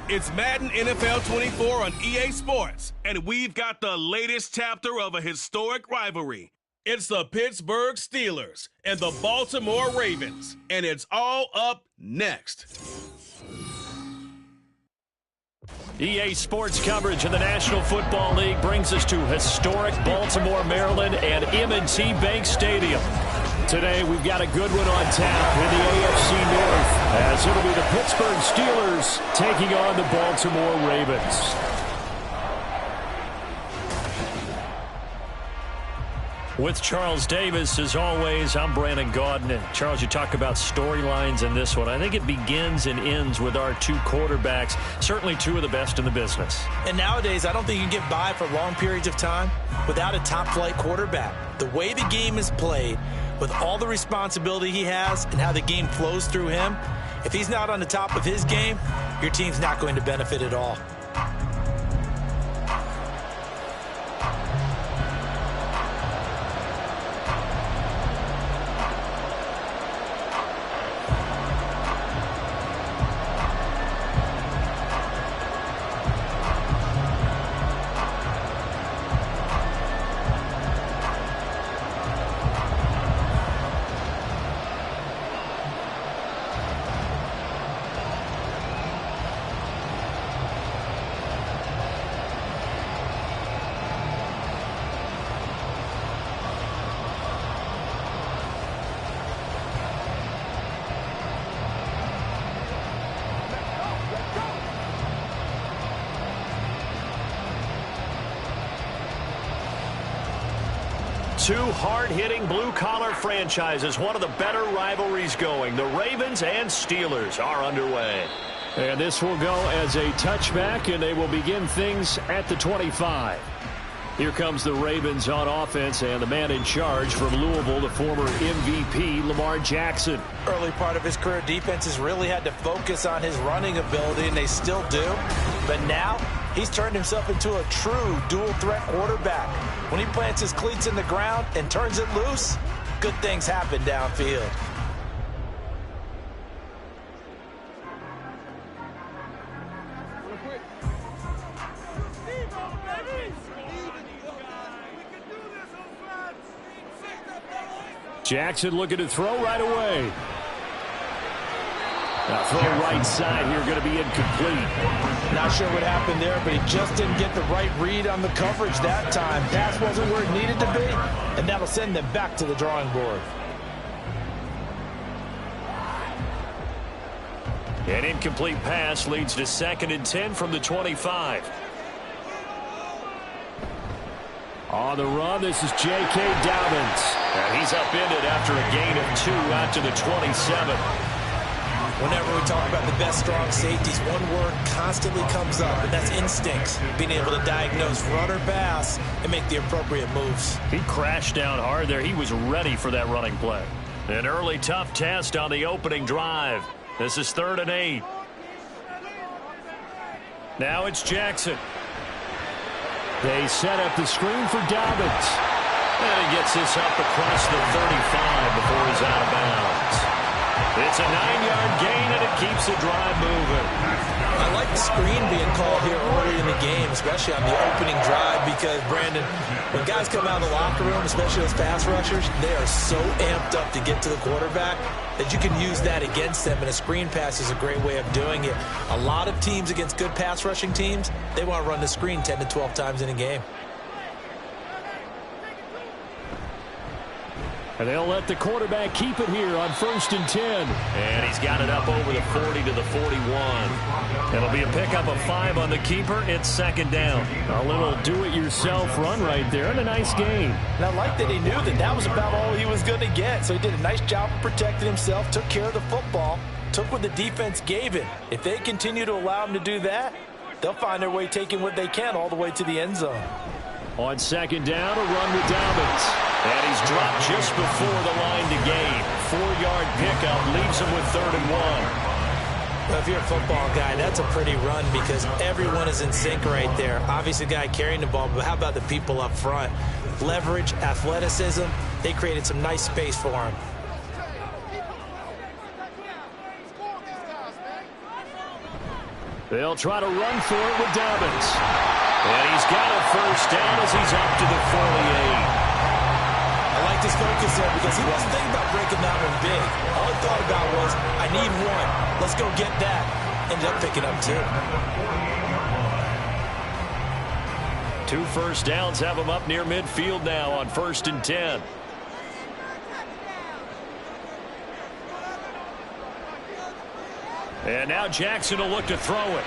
It's Madden NFL 24 on EA Sports, and we've got the latest chapter of a historic rivalry. It's the Pittsburgh Steelers and the Baltimore Ravens, and it's all up next. EA Sports coverage of the National Football League brings us to historic Baltimore, Maryland, and M&T Bank Stadium. Today, we've got a good one on tap in the AFC North, as it'll be the Pittsburgh Steelers taking on the Baltimore Ravens. With Charles Davis, as always, I'm Brandon Gaudin. And Charles, you talk about storylines in this one. I think it begins and ends with our two quarterbacks, certainly two of the best in the business. And nowadays, I don't think you can get by for long periods of time without a top-flight quarterback. The way the game is played, with all the responsibility he has and how the game flows through him, if he's not on the top of his game, your team's not going to benefit at all. Two hard-hitting blue-collar franchises, one of the better rivalries going. The Ravens and Steelers are underway. And this will go as a touchback, and they will begin things at the 25. Here comes the Ravens on offense, and the man in charge from Louisville, the former MVP, Lamar Jackson. Early part of his career, defenses really had to focus on his running ability, and they still do. But now, he's turned himself into a true dual-threat quarterback. When he plants his cleats in the ground and turns it loose, good things happen downfield. Jackson looking to throw right away. Now throw right side here, going to be incomplete. Not sure what happened there, but he just didn't get the right read on the coverage that time. Pass wasn't where it needed to be, and that'll send them back to the drawing board. An incomplete pass leads to 2nd and 10 from the 25. On the run, this is J.K. Dobbins. And he's upended after a gain of 2 out to the 27. Whenever we talk about the best strong safeties, one word constantly comes up, and that's instincts. Being able to diagnose run or pass and make the appropriate moves. He crashed down hard there. He was ready for that running play. An early tough test on the opening drive. This is 3rd and 8. Now it's Jackson. They set up the screen for Dobbins. And he gets this up across the 35 before he's out of bounds. It's a 9-yard gain, and it keeps the drive moving. I like the screen being called here early in the game, especially on the opening drive, because, Brandon, when guys come out of the locker room, especially those pass rushers, they are so amped up to get to the quarterback that you can use that against them, and a screen pass is a great way of doing it. A lot of teams against good pass rushing teams, they want to run the screen 10 to 12 times in a game. And they'll let the quarterback keep it here on 1st and 10. And he's got it up over the 40 to the 41. It'll be a pickup of 5 on the keeper. It's 2nd down. A little do-it-yourself run right there and a nice gain. And I like that he knew that that was about all he was going to get. So he did a nice job of protecting himself, took care of the football, took what the defense gave him. If they continue to allow him to do that, they'll find their way taking what they can all the way to the end zone. On 2nd down, a run with Dobbins. And he's dropped just before the line to gain. 4-yard pickup leaves him with 3rd and 1. Well, if you're a football guy, that's a pretty run because everyone is in sync right there. Obviously, the guy carrying the ball, but how about the people up front? Leverage, athleticism, they created some nice space for him. They'll try to run for it with Dobbins. And he's got a first down as he's up to the 48. I like this focus there because he wasn't thinking about breaking that one big. All he thought about was, I need one. Let's go get that. Ended up picking up 2. 2 first downs have him up near midfield now on 1st and 10. And now Jackson will look to throw it.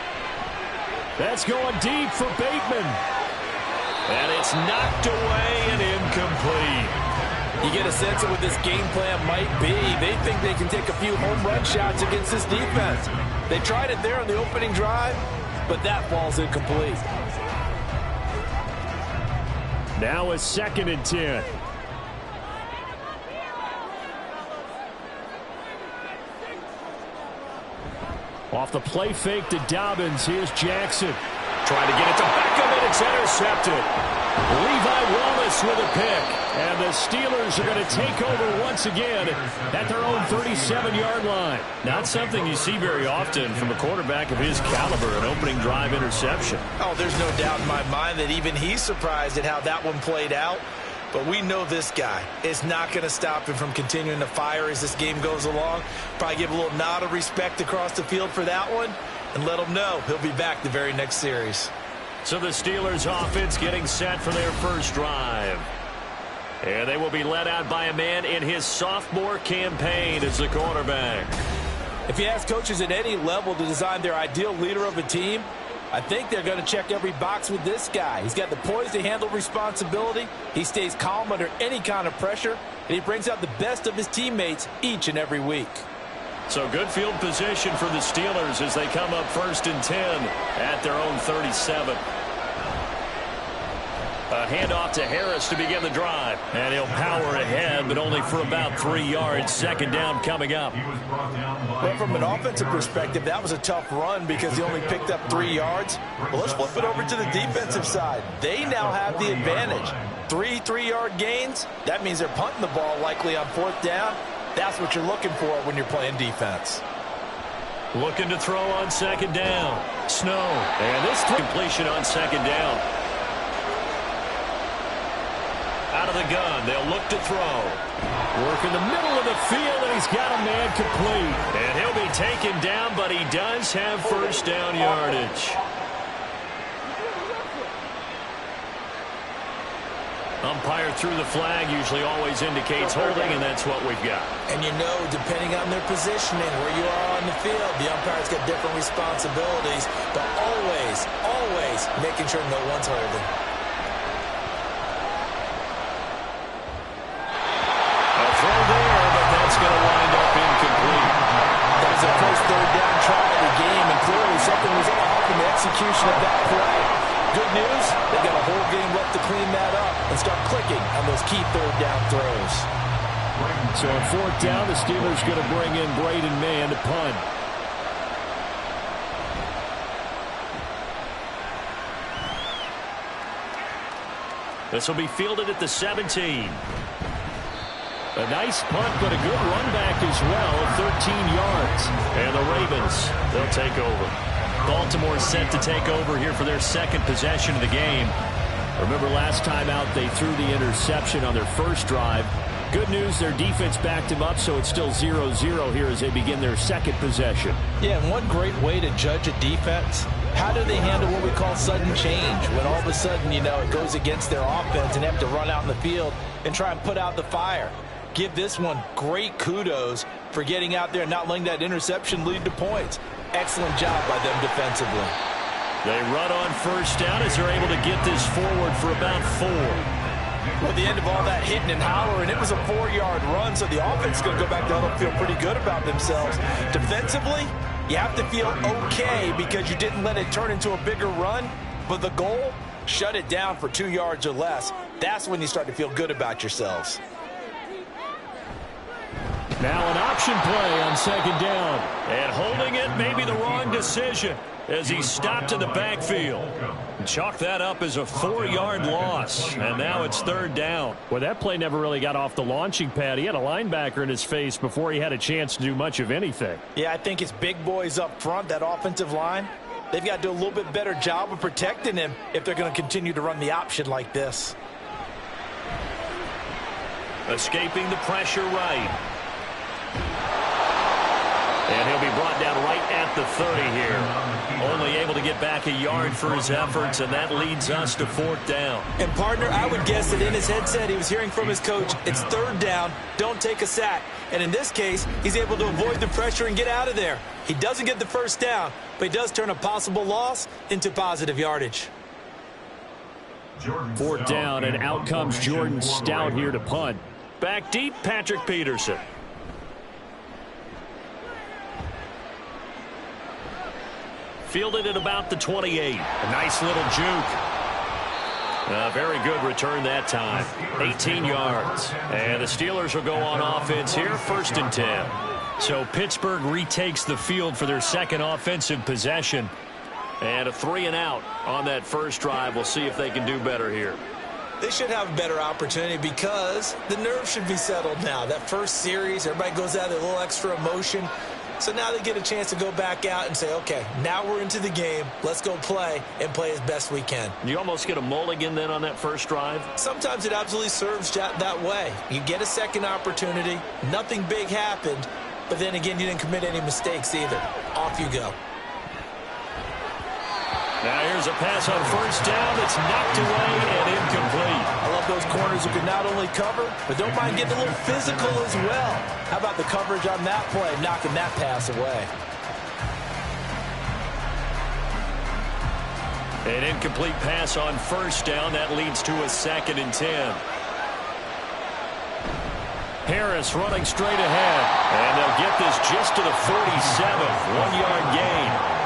That's going deep for Bateman. And it's knocked away and incomplete. You get a sense of what this game plan might be. They think they can take a few home run shots against this defense. They tried it there on the opening drive, but that ball's incomplete. Now a 2nd and 10. Off the play fake to Dobbins. Here's Jackson. Trying to get it to Beckham, and it's intercepted. Levi Wallace with a pick. And the Steelers are going to take over once again at their own 37-yard line. Not something you see very often from a quarterback of his caliber, an opening drive interception. Oh, there's no doubt in my mind that even he's surprised at how that one played out. But we know this guy is not going to stop him from continuing to fire as this game goes along. Probably give a little nod of respect across the field for that one and let him know he'll be back the very next series. So the Steelers offense getting set for their first drive. And they will be led out by a man in his sophomore campaign as the quarterback. If you ask coaches at any level to design their ideal leader of a team, I think they're going to check every box with this guy. He's got the poise to handle responsibility. He stays calm under any kind of pressure, and he brings out the best of his teammates each and every week. So good field position for the Steelers as they come up 1st and 10 at their own 37. A handoff to Harris to begin the drive. And he'll power ahead, but only for about 3 yards. 2nd down coming up. Well, from an offensive perspective, that was a tough run because he only picked up 3 yards. Well, let's flip it over to the defensive side. They now have the advantage. 3 3-yard gains. That means they're punting the ball likely on 4th down. That's what you're looking for when you're playing defense. Looking to throw on 2nd down. Snow. And this completion on 2nd down. Out of the gun, they'll look to throw. Work in the middle of the field, and he's got a man complete. And he'll be taken down, but he does have first down yardage. Umpire threw the flag, usually always indicates holding, and that's what we've got. And you know, depending on their positioning, where you are on the field, the umpire's got different responsibilities, but always, always making sure no one's holding. Throw there, but that's going to wind up incomplete. That was their first 3rd down try of the game, and clearly something was off in the execution of that play. Good news, they've got a whole game left to clean that up and start clicking on those key 3rd down throws. So on 4th down, the Steelers going to bring in Braden Mann to punt. This will be fielded at the 17. A nice punt, but a good run back as well, 13 yards. And the Ravens, they'll take over. Baltimore set to take over here for their 2nd possession of the game. Remember last time out, they threw the interception on their first drive. Good news, their defense backed him up, so it's still 0-0 here as they begin their 2nd possession. Yeah, and one great way to judge a defense, how do they handle what we call sudden change? When all of a sudden, you know, it goes against their offense and they have to run out in the field and try and put out the fire. Give this one great kudos for getting out there and not letting that interception lead to points. Excellent job by them defensively. They run on 1st down as they're able to get this forward for about 4. Well, at the end of all that hitting and hollering, it was a 4-yard run, so the offense is going to go back down and feel pretty good about themselves. Defensively, you have to feel okay because you didn't let it turn into a bigger run, but the goal, shut it down for 2 yards or less. That's when you start to feel good about yourselves. Now an option play on 2nd down. And holding it may be the wrong decision as he stopped in the backfield. Chalk that up as a 4-yard loss. And now it's 3rd down. Well, that play never really got off the launching pad. He had a linebacker in his face before he had a chance to do much of anything. Yeah, I think it's big boys up front, that offensive line. they've got to do a little bit better job of protecting him if they're going to continue to run the option like this. Escaping the pressure right. And he'll be brought down right at the 30 here. Only able to get back a yard for his efforts, and that leads us to 4th down. And, partner, I would guess that in his headset he was hearing from his coach, it's 3rd down, don't take a sack. And in this case, he's able to avoid the pressure and get out of there. He doesn't get the 1st down, but he does turn a possible loss into positive yardage. 4th down, and out comes Jordan Stout here to punt. Back deep, Patrick Peterson. Fielded at about the 28. A nice little juke. A very good return that time. 18 yards. And the Steelers will go on offense here, 1st and 10. So Pittsburgh retakes the field for their second offensive possession. And a 3-and-out on that first drive. We'll see if they can do better here. They should have a better opportunity because the nerves should be settled now. That first series, everybody goes out with a little extra emotion. So now they get a chance to go back out and say, okay, now we're into the game. Let's go play and play as best we can. You almost get a mulligan then on that first drive? Sometimes it absolutely serves that way. You get a second opportunity. Nothing big happened. But then again, you didn't commit any mistakes either. Off you go. Now here's a pass on 1st down that's knocked away and incomplete. I love those corners who can not only cover, but don't mind getting a little physical as well. How about the coverage on that play, knocking that pass away? An incomplete pass on 1st down. That leads to a 2nd and 10. Harris running straight ahead. And they'll get this just to the 47. 1-yard gain.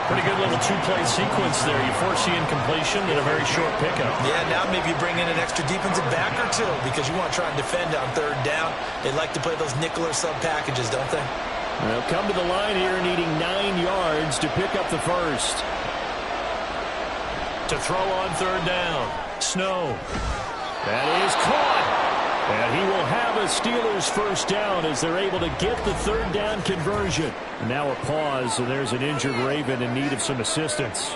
Pretty good little two-play sequence there. You force the incompletion and a very short pickup. Yeah, now maybe you bring in an extra defensive back or two because you want to try and defend on 3rd down. They like to play those nickel or sub packages, don't they? They'll come to the line here needing 9 yards to pick up the first. To throw on 3rd down. Snow. That is caught. And he will have a Steelers 1st down as they're able to get the 3rd down conversion. And now a pause, and there's an injured Raven in need of some assistance.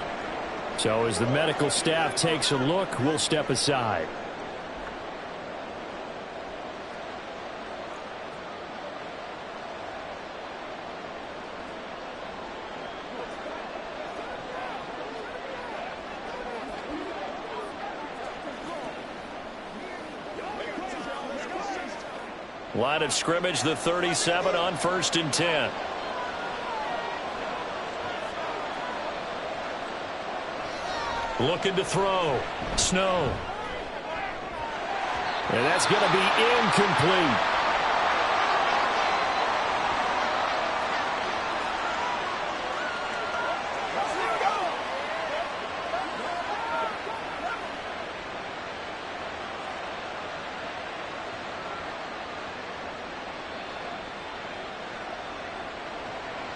So as the medical staff takes a look, we'll step aside. Line of scrimmage, the 37 on 1st and 10. Looking to throw. Snow. And that's going to be incomplete.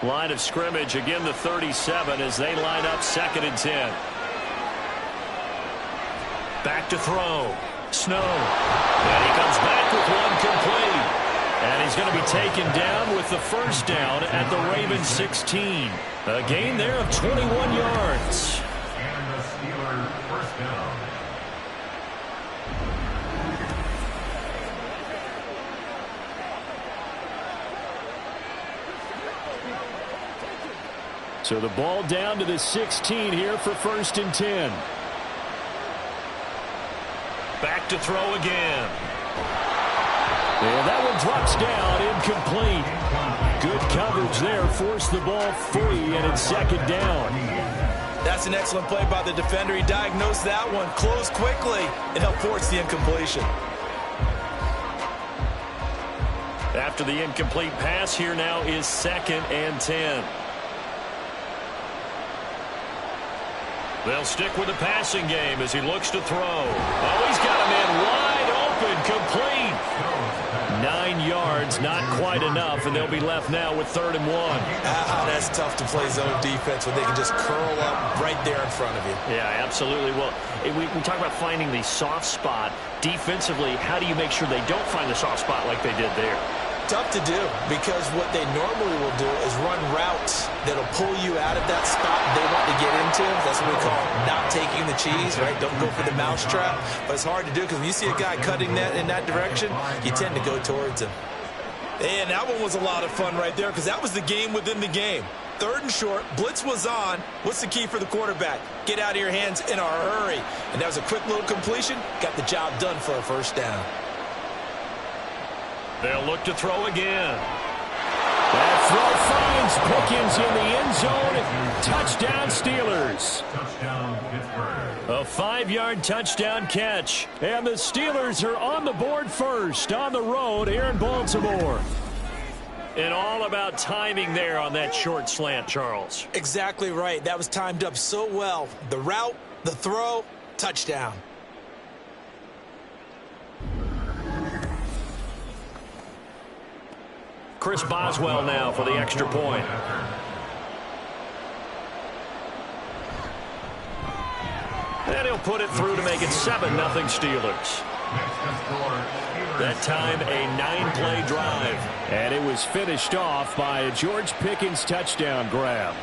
Line of scrimmage, again the 37 as they line up 2nd and 10. Back to throw. Snow. And he comes back with one complete. And he's going to be taken down with the 1st down at the Ravens 16. A gain there of 21 yards. And the Steelers 1st down. So the ball down to the 16 here for 1st and 10. Back to throw again. And that one drops down, incomplete. Good coverage there, forced the ball free, and it's 2nd down. That's an excellent play by the defender. He diagnosed that one, closed quickly, and helped force the incompletion. After the incomplete pass, here now is 2nd and 10. They'll stick with the passing game as he looks to throw. Oh, he's got a man wide open, complete. 9 yards, not quite enough, and they'll be left now with 3rd and 1. That's tough to play zone defense when they can just curl up right there in front of you. Yeah, absolutely. Well, we talk about finding the soft spot. Defensively, how do you make sure they don't find the soft spot like they did there? tough to do because what they normally will do is run routes that'll pull you out of that spot they want to get into. That's what we call not taking the cheese, right? Don't go for the mousetrap. But it's hard to do because when you see a guy cutting that in that direction, you tend to go towards him. And that one was a lot of fun right there because that was the game within the game. 3rd and short, blitz was on. What's the key for the quarterback? Get out of your hands in a hurry. And that was a quick little completion. Got the job done for a first down. They'll look to throw again. That throw finds Pickens in the end zone. Touchdown, Steelers. Touchdown, Pittsburgh. A 5-yard touchdown catch. And the Steelers are on the board first on the road here in Baltimore. And all about timing there on that short slant, Charles. Exactly right. That was timed up so well. The route, the throw, touchdown. Chris Boswell now for the extra point. And he'll put it through to make it 7-0 Steelers. That time a 9-play drive. And it was finished off by a George Pickens touchdown grab.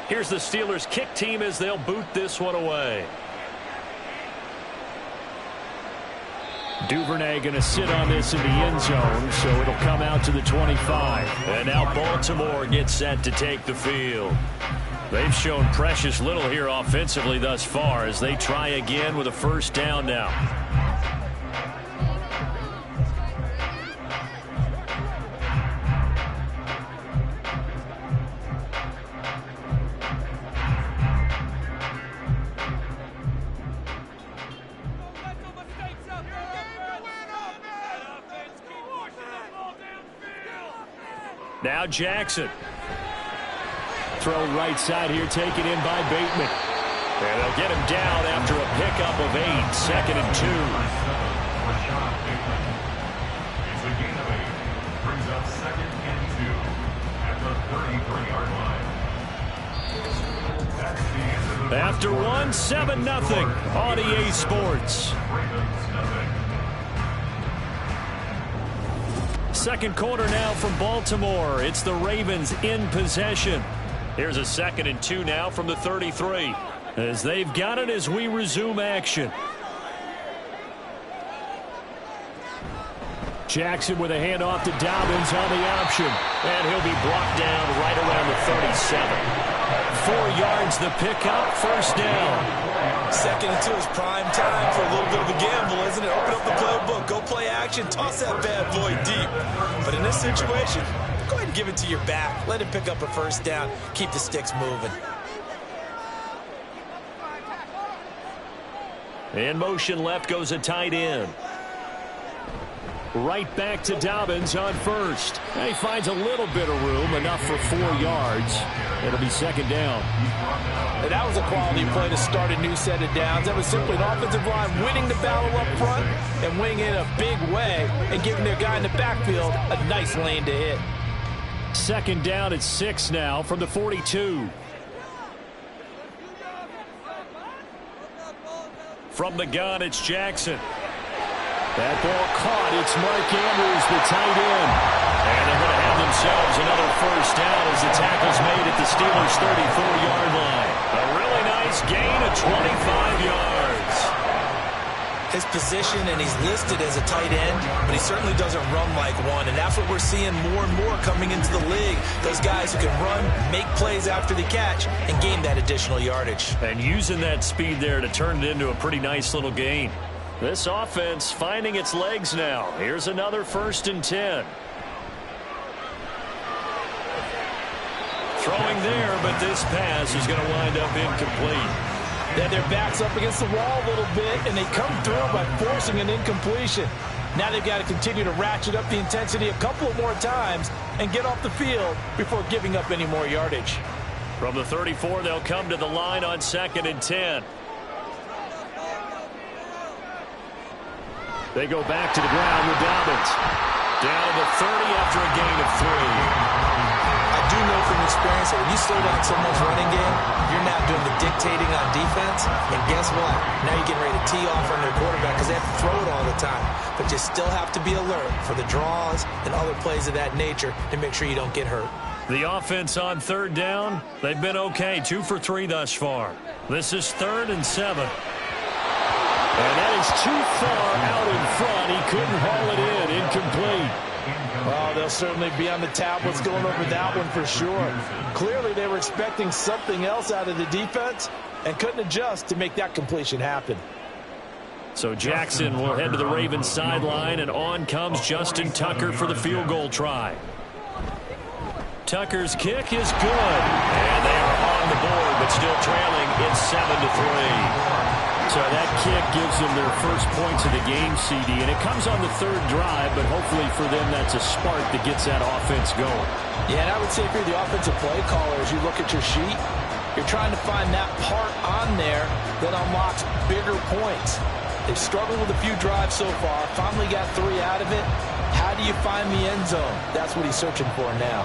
Here's the Steelers kick team as they'll boot this one away. Duvernay going to sit on this in the end zone, so it'll come out to the 25. And now Baltimore gets set to take the field. They've shown precious little here offensively thus far as they try again with a first down now. Now Jackson. Throw right side here, taken in by Bateman. And they'll get him down after a pickup of 8, 2nd and 2. It's a gain of 8. Brings up 2nd and 2 at the 33-yard line. That's the end of the After one, 7-0 on EA Sports. Ravens nothing. Second quarter now from Baltimore. It's the Ravens in possession. Here's a 2nd and 2 now from the 33. As they've got it as we resume action. Jackson with a handoff to Dobbins on the option. And he'll be brought down right around the 37. 4 yards the pickup, first down. 2nd and 2 is prime time for a little bit of a gamble, isn't it? Open up the playbook, go play action, toss that bad boy deep. But in this situation, go ahead and give it to your back. Let him pick up a first down. Keep the sticks moving. In motion left goes a tight end. Right back to Dobbins on first. And he finds a little bit of room, enough for 4 yards. It'll be 2nd down. And that was a quality play to start a new set of downs. That was simply an offensive line winning the battle up front and winning it a big way and giving their guy in the backfield a nice lane to hit. 2nd down at 6 now from the 42. From the gun, it's Jackson. That ball caught. It's Mark Andrews, the tight end. And they're going to have themselves another first down as the tackle's made at the Steelers' 34-yard line. A really nice gain of 25 yards. His position, and he's listed as a tight end, but he certainly doesn't run like one. And that's what we're seeing more and more coming into the league. Those guys who can run, make plays after the catch, and gain that additional yardage. And using that speed there to turn it into a pretty nice little gain. This offense finding its legs now. Here's another 1st and 10. Throwing there, but this pass is going to wind up incomplete. Then their back's up against the wall a little bit, and they come through by forcing an incompletion. Now they've got to continue to ratchet up the intensity a couple of more times and get off the field before giving up any more yardage. From the 34, they'll come to the line on 2nd and 10. They go back to the ground with Dobbins. Down to the 30 after a gain of 3. I do know from experience that when you slow down someone's running game, you're not doing the dictating on defense. And guess what? Now you're getting ready to tee off on their quarterback because they have to throw it all the time. But you still have to be alert for the draws and other plays of that nature to make sure you don't get hurt. The offense on third down, they've been okay. 2 for 3 thus far. This is 3rd and 7. And that is too far out in front. He couldn't haul it in. Incomplete. Oh, they'll certainly be on the tablets going over that one for sure. Clearly, they were expecting something else out of the defense and couldn't adjust to make that completion happen. So Jackson will head to the Ravens sideline, and on comes Justin Tucker for the field goal try. Tucker's kick is good, and they are on the board, but still trailing. It's 7-3. So that kick gives them their first points of the game, CD, and it comes on the 3rd drive, but hopefully for them that's a spark that gets that offense going. Yeah, and I would say if you're the offensive play caller, as you look at your sheet, you're trying to find that part on there that unlocks bigger points. They've struggled with a few drives so far, finally got 3 out of it. How do you find the end zone? That's what he's searching for now.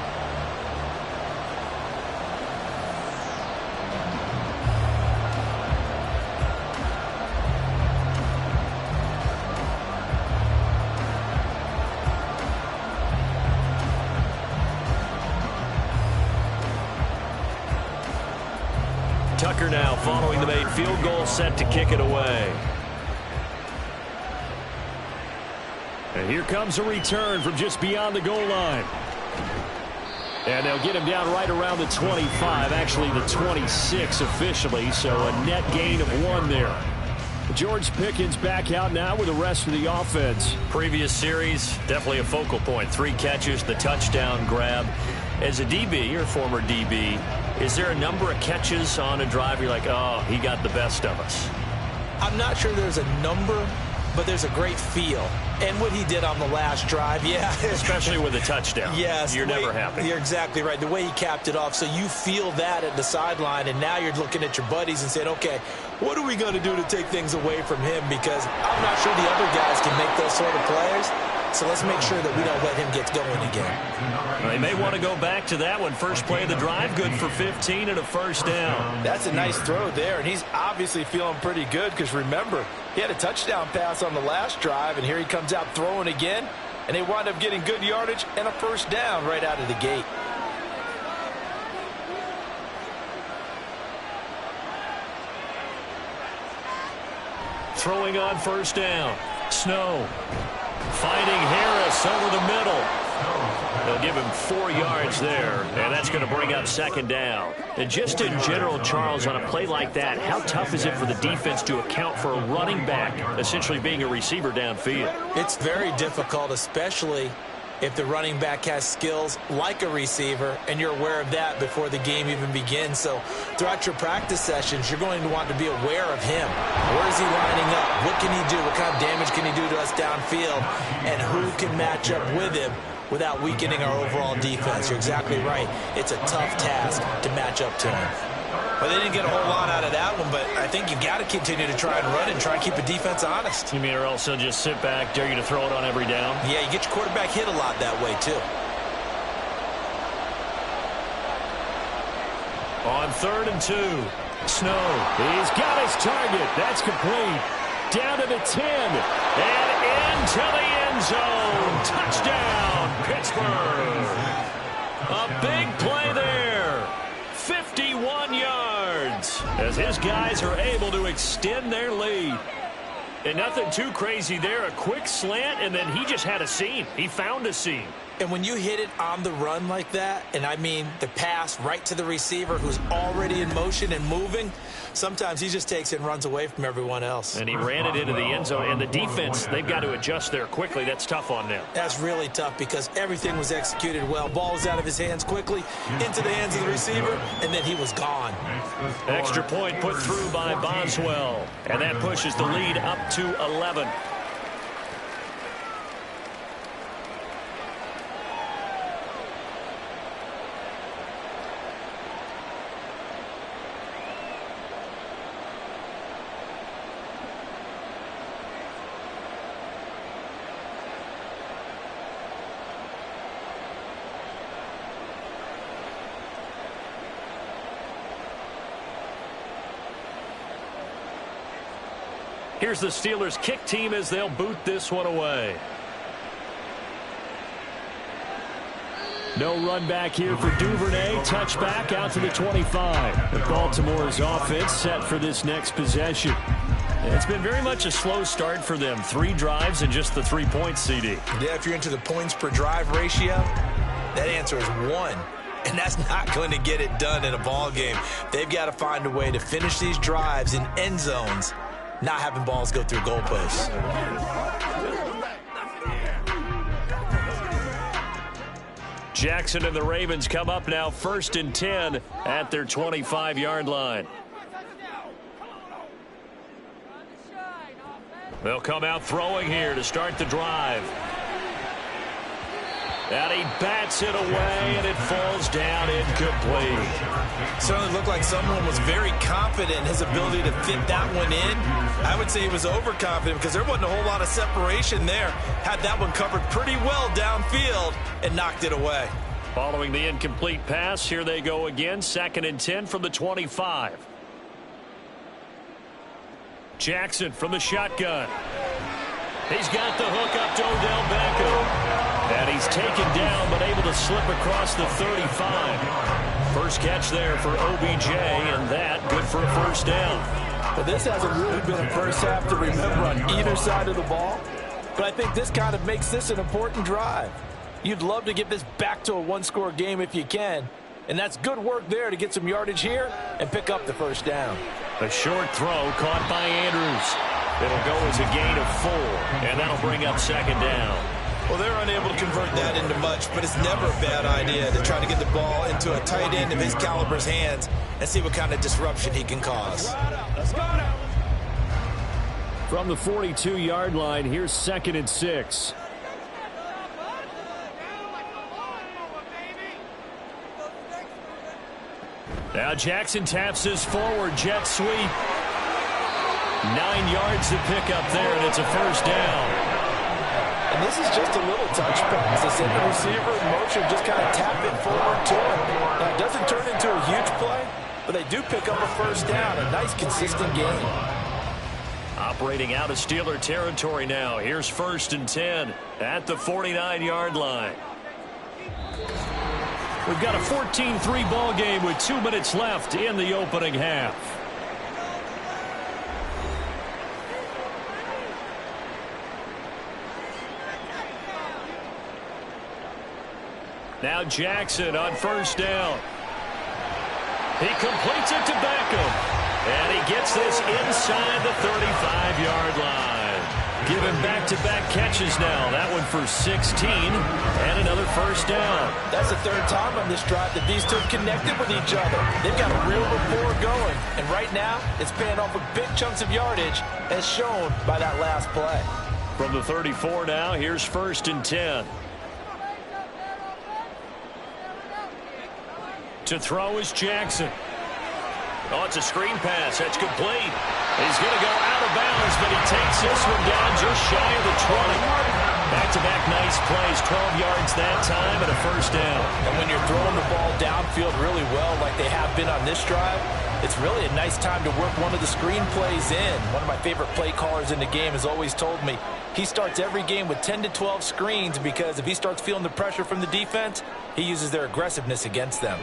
Tucker now following the made field goal, set to kick it away. And here comes a return from just beyond the goal line. And they'll get him down right around the 25, actually the 26 officially, so a net gain of 1 there. George Pickens back out now with the rest of the offense. Previous series, definitely a focal point. 3 catches, the touchdown grab. As a DB, or former DB, is there a number of catches on a drive you're like, oh, he got the best of us? I'm not sure there's a number, but there's a great feel. And what he did on the last drive, yeah. Especially with a touchdown. Yes. You're never happy. You're exactly right. The way he capped it off, so you feel that at the sideline, and now you're looking at your buddies and saying, okay, what are we going to do to take things away from him? Because I'm not sure the other guys can make those sort of plays. So let's make sure that we don't let him get going again. They may want to go back to that one. First play of the drive, good for 15 and a first down. That's a nice throw there, and he's obviously feeling pretty good because, remember, he had a touchdown pass on the last drive, and here he comes out throwing again, and they wind up getting good yardage and a first down right out of the gate. Throwing on first down. Snow. Finding Harris over the middle. They'll give him 4 yards there, and that's going to bring up 2nd down. And just in general, Charles, on a play like that, how tough is it for the defense to account for a running back essentially being a receiver downfield? It's very difficult, especially if the running back has skills like a receiver, and you're aware of that before the game even begins. So throughout your practice sessions, you're going to want to be aware of him. Where is he lining up? What can he do? What kind of damage can he do to us downfield? And who can match up with him without weakening our overall defense? You're exactly right. It's a tough task to match up to him. Well, they didn't get a whole lot out of that one, but I think you've got to continue to try and run and try and keep the defense honest. You mean or else they'll just sit back, dare you to throw it on every down? Yeah, you get your quarterback hit a lot that way, too. On 3rd and 2, Snow. He's got his target. That's complete. Down to the 10. And into the end zone. Touchdown, Pittsburgh. A big play there. 51 yards as his guys are able to extend their lead. And nothing too crazy there. A quick slant, and then he just had a seam. He found a seam. And when you hit it on the run like that, and I mean the pass right to the receiver who's already in motion and moving, sometimes he just takes it and runs away from everyone else. And he ran it into the end zone. And the defense, they've got to adjust there quickly. That's tough on them. That's really tough because everything was executed well. Ball was out of his hands quickly, into the hands of the receiver, and then he was gone. Extra point put through by Boswell. And that pushes the lead up to 11. Here's the Steelers kick team as they'll boot this one away. No run back here for Duvernay. Touchback out to the 25. And Baltimore's offense set for this next possession. It's been very much a slow start for them. 3 drives and just the 3 points, CD. Yeah, if you're into the points per drive ratio, that answer is 1. And that's not going to get it done in a ball game. They've got to find a way to finish these drives in end zones, not having balls go through goalposts. Jackson and the Ravens come up now 1st and 10 at their 25-yard line. They'll come out throwing here to start the drive. And he bats it away, and it falls down incomplete. Certainly looked like someone was very confident in his ability to fit that one in. I would say he was overconfident because there wasn't a whole lot of separation there. Had that one covered pretty well downfield and knocked it away. Following the incomplete pass, here they go again. 2nd and 10 from the 25. Jackson from the shotgun. He's got the hook up to Odell Beckham. And he's taken down, but able to slip across the 35. First catch there for OBJ, and that good for a 1st down. But this hasn't really been a first half to remember on either side of the ball. But I think this kind of makes this an important drive. You'd love to get this back to a 1-score game if you can. And that's good work there to get some yardage here and pick up the 1st down. A short throw caught by Andrews. It'll go as a gain of 4, and that'll bring up 2nd down. Well, they're unable to convert that into much, but it's never a bad idea to try to get the ball into a tight end of his caliber's hands and see what kind of disruption he can cause. From the 42-yard line, here's 2nd and 6. Now Jackson taps his forward jet sweep. 9 yards to pick up there, and it's a 1st down. And this is just a little touch pass. They send the receiver in motion, just kind of tap it forward to him. Now, it doesn't turn into a huge play, but they do pick up a 1st down. A nice, consistent game. Operating out of Steeler territory now. Here's 1st and 10 at the 49-yard line. We've got a 14-3 ball game with 2 minutes left in the opening half. Now Jackson on 1st down. He completes it to Beckham. And he gets this inside the 35-yard line. Given back-to-back catches now. That one for 16 and another 1st down. That's the 3rd time on this drive that these two have connected with each other. They've got a real rapport going. And right now, it's paying off with big chunks of yardage as shown by that last play. From the 34 now, here's 1st and 10. To throw is Jackson. Oh, it's a screen pass. That's complete. He's going to go out of bounds, but he takes this one down just shy of the 20. Back-to-back nice plays. 12 yards that time and a 1st down. And when you're throwing the ball downfield really well like they have been on this drive, it's really a nice time to work one of the screen plays in. One of my favorite play callers in the game has always told me he starts every game with 10 to 12 screens because if he starts feeling the pressure from the defense, he uses their aggressiveness against them.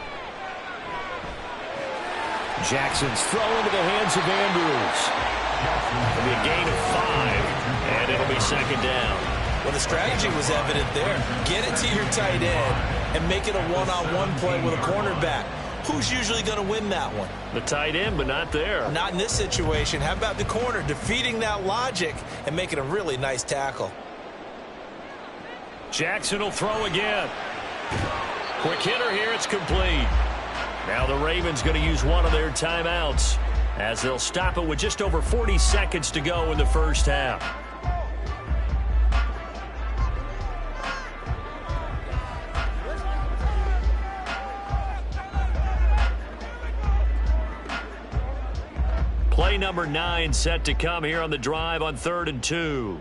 Jackson's throw into the hands of Andrews. It'll be a gain of 5, and it'll be 2nd down. Well, the strategy was evident there. Get it to your tight end and make it a one-on-one play with a cornerback. Who's usually going to win that one? The tight end, but not there. Not in this situation. How about the corner defeating that logic and making a really nice tackle? Jackson will throw again. Quick hitter here. It's complete. Now the Ravens going to use one of their timeouts as they'll stop it with just over 40 seconds to go in the 1st half. Play number 9 set to come here on the drive on 3rd and 2.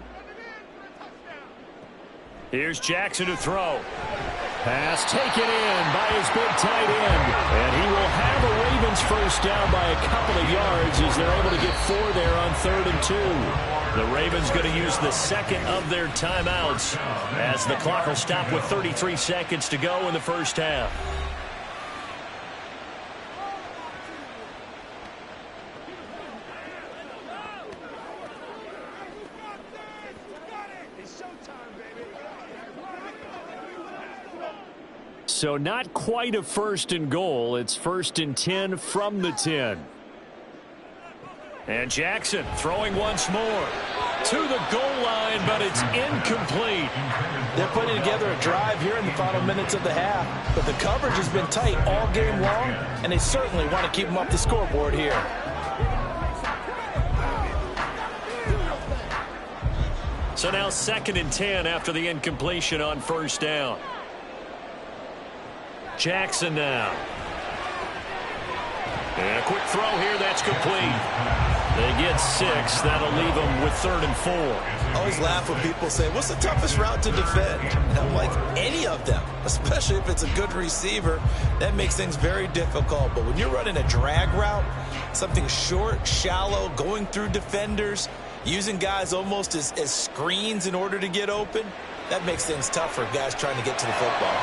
Here's Jackson to throw. Pass taken in by his big tight end. And he will have a Ravens Ravens first down by a couple of yards as they're able to get 4 there on 3rd and 2. The Ravens going to use the second of their timeouts as the clock will stop with 33 seconds to go in the first half. So not quite a 1st and goal. It's 1st and 10 from the 10. And Jackson throwing once more to the goal line, but it's incomplete. They're putting together a drive here in the final minutes of the half, but the coverage has been tight all game long, and they certainly want to keep them off the scoreboard here. So now 2nd and 10 after the incompletion on 1st down. Jackson now. And a quick throw here, that's complete. They get 6. That'll leave them with 3rd and 4. I always laugh when people say, what's the toughest route to defend? And I'm like, any of them, especially if it's a good receiver. That makes things very difficult. But when you're running a drag route, something short, shallow, going through defenders, using guys almost as screens in order to get open, that makes things tough for guys trying to get to the football.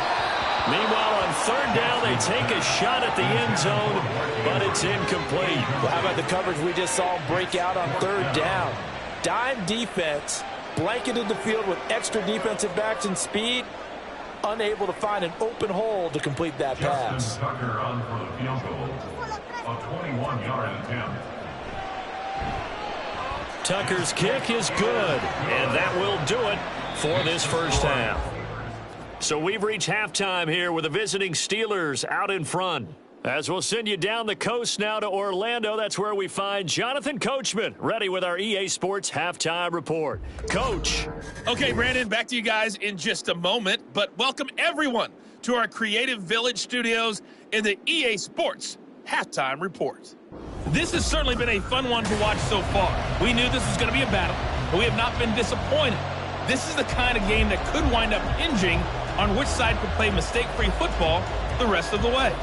Meanwhile, on 3rd down, they take a shot at the end zone, but it's incomplete. Well, how about the coverage we just saw break out on 3rd down? Dime defense, blanketed the field with extra defensive backs and speed, unable to find an open hole to complete that pass. Tucker on for the field goal. A 21-yard attempt. Tucker's kick is good, and that will do it for this first half. So we've reached halftime here with the visiting Steelers out in front. As we'll send you down the coast now to Orlando, that's where we find Jonathan Coachman, ready with our EA Sports Halftime Report. Coach. Okay, Brandon, back to you guys in just a moment, but welcome everyone to our Creative Village studios in the EA Sports Halftime Report. This has certainly been a fun one to watch so far. We knew this was going to be a battle, but we have not been disappointed. This is the kind of game that could wind up hinging on which side could play mistake-free football the rest of the way.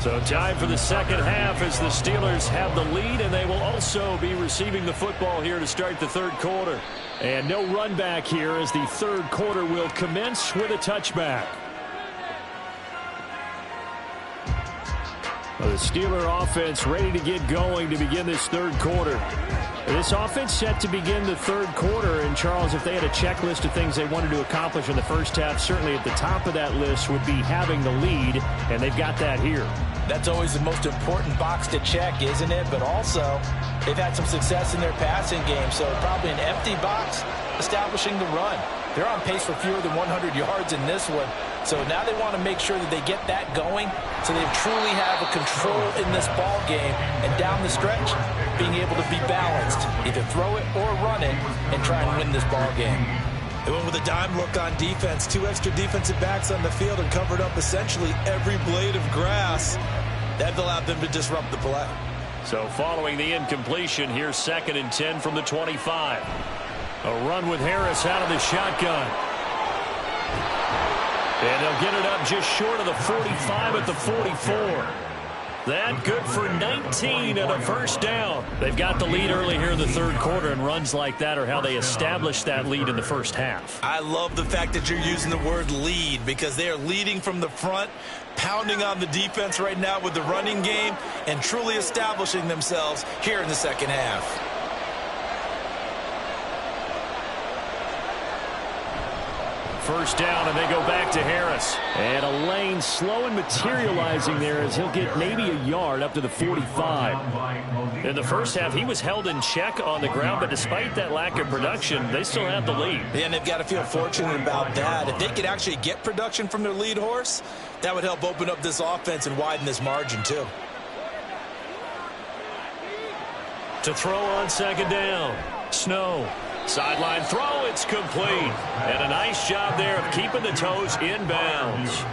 So time for the second half as the Steelers have the lead, and they will also be receiving the football here to start the 3rd quarter. And no run back here as the 3rd quarter will commence with a touchback. Well, the Steeler offense ready to get going to begin this 3rd quarter. This offense set to begin the 3rd quarter, and Charles, if they had a checklist of things they wanted to accomplish in the first half, certainly at the top of that list would be having the lead, and they've got that here. That's always the most important box to check, isn't it? But also, they've had some success in their passing game, so probably an empty box establishing the run. They're on pace for fewer than 100 yards in this one, so now they want to make sure that they get that going so they truly have a control in this ball game, and down the stretch, being able to be balanced, either throw it or run it, and try and win this ball game. They went with a dime look on defense, 2 extra defensive backs on the field and covered up essentially every blade of grass. That allowed them to disrupt the play. So following the incompletion, here's 2nd and 10 from the 25. A run with Harris out of the shotgun. And they'll get it up just short of the 45 at the 44. That good for 19 and a first down. They've got the lead early here in the 3rd quarter, and runs like that are how they established that lead in the first half. I love the fact that you're using the word lead because they are leading from the front, pounding on the defense right now with the running game, and truly establishing themselves here in the second half. First down, and they go back to Harris. And a lane slow and materializing there as he'll get maybe a yard up to the 45. In the first half, he was held in check on the ground, but despite that lack of production, they still have the lead. Yeah, and they've got to feel fortunate about that. If they could actually get production from their lead horse, that would help open up this offense and widen this margin too. To throw on second down. Snow. Sideline throw. It's complete. And a nice job there of keeping the toes in bounds.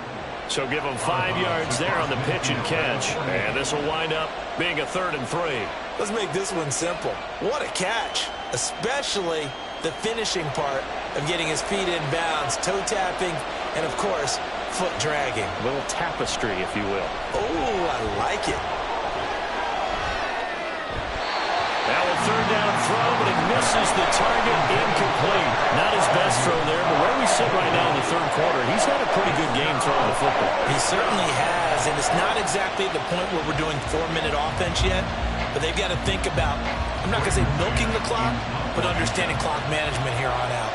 So give them 5 yards there on the pitch and catch. And this will wind up being a 3rd and 3. Let's make this one simple. What a catch, especially the finishing part of getting his feet in bounds, toe tapping, and, of course, foot dragging. A little tapestry, if you will. Oh, I like it. Now a 3rd down throw, but he misses the target. Incomplete. Not his best throw there, but where we sit right now in the 3rd quarter, he's had a pretty good game throwing the football. He certainly has, and it's not exactly the point where we're doing 4-minute offense yet, but they've got to think about, I'm not going to say milking the clock, but understanding clock management here on out.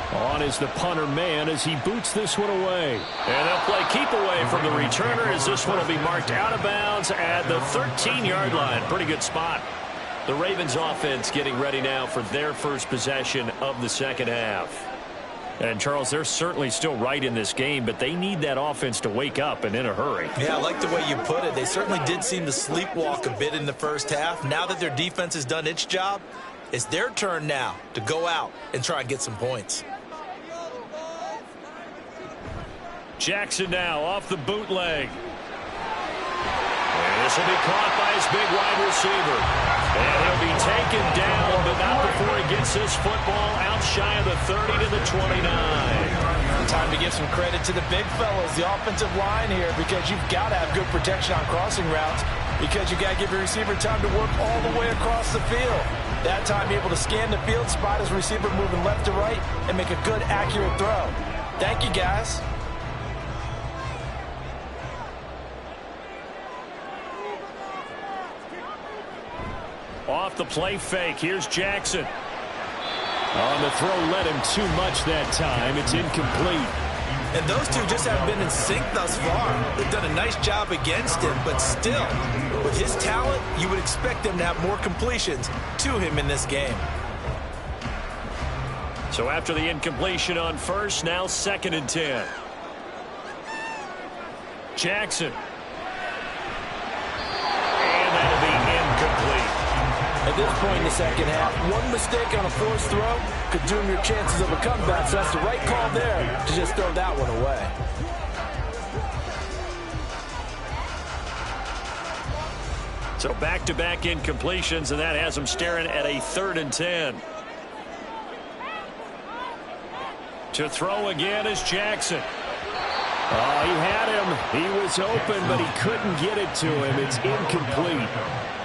On is the punter man as he boots this one away. And they'll play keep away from the returner as this one will be marked out of bounds at the 13-yard line. Pretty good spot. The Ravens offense getting ready now for their first possession of the second half. And, Charles, they're certainly still right in this game, but they need that offense to wake up and in a hurry. Yeah, I like the way you put it. They certainly did seem to sleepwalk a bit in the first half. Now that their defense has done its job, it's their turn now to go out and try and get some points. Jackson now off the bootleg. And this will be caught by his big wide receiver. And he'll be taken down, but not before he gets this football out shy of the 30 to the 29. Time to give some credit to the big fellas, the offensive line here, because you've got to have good protection on crossing routes, because you got to give your receiver time to work all the way across the field. That time, able to scan the field, spot his receiver moving left to right, and make a good, accurate throw. Thank you, guys. Off the play fake. Here's Jackson. On the throw, led him too much that time. It's incomplete. And those two just haven't been in sync thus far. They've done a nice job against him, but still, with his talent, you would expect them to have more completions to him in this game. So after the incompletion on first, now 2nd and 10. Jackson. And that'll be incomplete. At this point in the second half, one mistake on a forced throw could doom your chances of a comeback, so that's the right call there to just throw that one away. So back-to-back incompletions, and that has him staring at a 3rd and 10. To throw again is Jackson. Oh, he had him. He was open, but he couldn't get it to him. It's incomplete.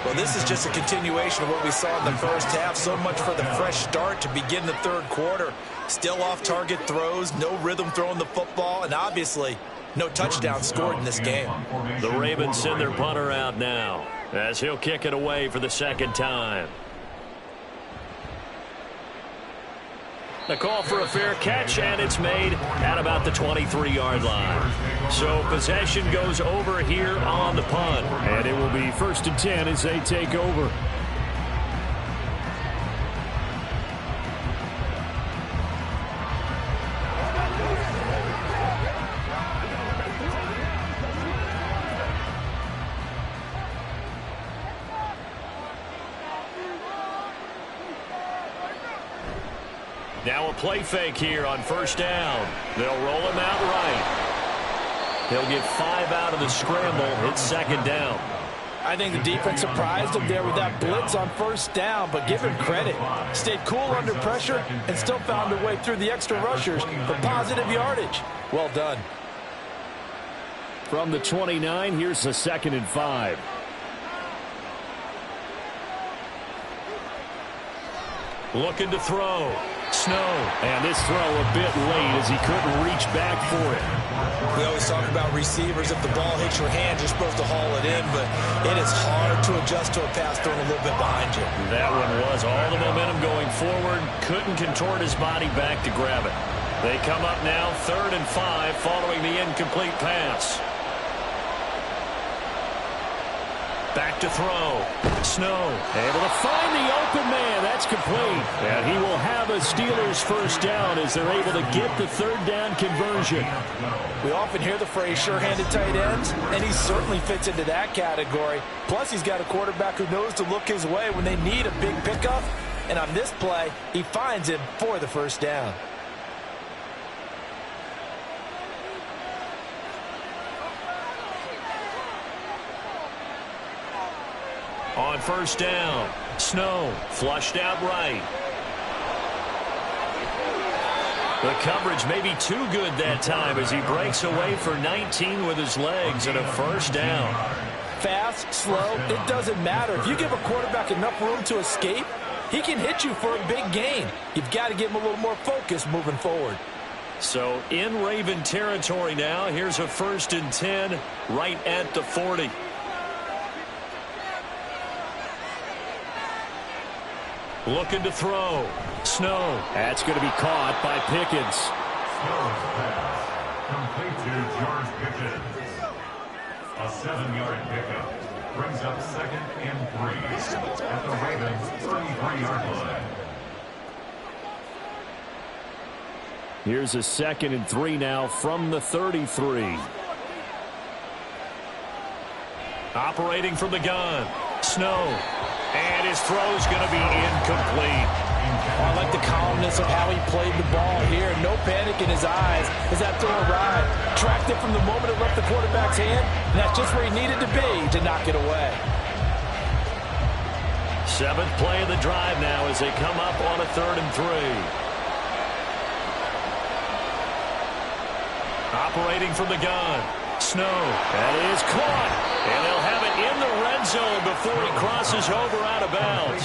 Well, this is just a continuation of what we saw in the first half. So much for the fresh start to begin the 3rd quarter. Still off-target throws, no rhythm throwing the football, and obviously no touchdowns scored in this game. The Ravens send their punter out now as he'll kick it away for the 2nd time. The call for a fair catch, and it's made at about the 23-yard line. So possession goes over here on the punt. And it will be 1st and 10 as they take over. Now a play fake here on 1st down. They'll roll him out right. He'll get 5 out of the scramble. It's 2nd down. I think the defense surprised him there with that blitz on 1st down, but give him credit. Stayed cool under pressure and still found a way through the extra rushers for positive yardage. Well done. From the 29, here's a 2nd and 5. Looking to throw. Snow. And this throw a bit late as he couldn't reach back for it. We always talk about receivers. If the ball hits your hand, you're supposed to haul it in, but it is hard to adjust to a pass thrown a little bit behind you. That one was all the momentum going forward. Couldn't contort his body back to grab it. They come up now 3rd and 5 following the incomplete pass. Back to throw. Snow able to find the open man. That's complete. And he will have a Steelers first down as they're able to get the third down conversion. We often hear the phrase sure-handed tight ends, and he certainly fits into that category. Plus, he's got a quarterback who knows to look his way when they need a big pickup. And on this play, he finds him for the first down. On first down, Snow flushed out right. The coverage may be too good that time as he breaks away for 19 with his legs and a first down. Fast, slow, it doesn't matter. If you give a quarterback enough room to escape, he can hit you for a big gain. You've got to give him a little more focus moving forward. So in Raven territory now, here's a 1st and 10 right at the 40. Looking to throw. Snow. That's going to be caught by Pickens. Snow's pass. Complete to George Pickens. A 7-yard pickup. Brings up 2nd and 3 at the Ravens' 33-yard line. Here's a 2nd and 3 now from the 33. Operating from the gun. Snow. And his throw's going to be incomplete. I like the calmness of how he played the ball here. No panic in his eyes as that throw arrived. Tracked it from the moment it left the quarterback's hand, and that's just where he needed to be to knock it away. 7th play of the drive now as they come up on a 3rd and 3. Operating from the gun. Snow. That is caught. And they'll have it in the red zone before he crosses over out of bounds.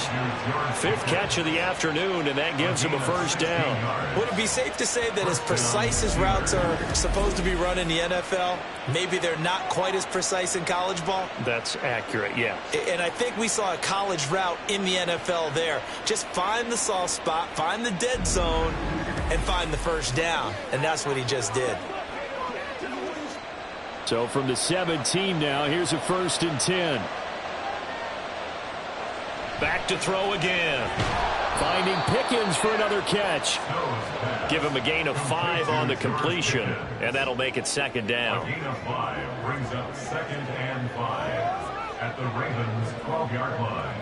5th catch of the afternoon, and that gives him a first down. Would it be safe to say that as precise as routes are supposed to be run in the NFL, maybe they're not quite as precise in college ball? That's accurate, yeah. And I think we saw a college route in the NFL there. Just find the soft spot, find the dead zone, and find the first down. And that's what he just did. So from the 17 now, here's a 1st and 10. Back to throw again. Finding Pickens for another catch. Give him a gain of 5 on the completion, and that'll make it 2nd down. A gain of 5 brings up 2nd and 5 at the Ravens' 12-yard line.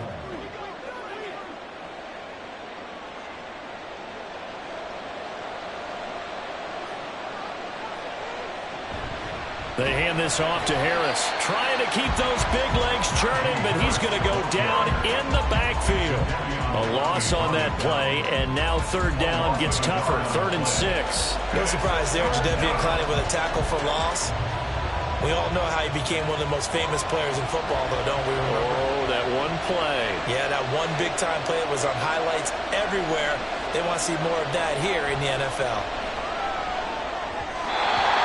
They hand this off to Harris. Trying to keep those big legs churning, but he's going to go down in the backfield. A loss on that play, and now 3rd down gets tougher. 3rd and 6. No surprise there, Jadeveon Clowney with a tackle for loss. We all know how he became one of the most famous players in football, though, don't we? Oh, that one play. Yeah, that one big-time play that was on highlights everywhere. They want to see more of that here in the NFL.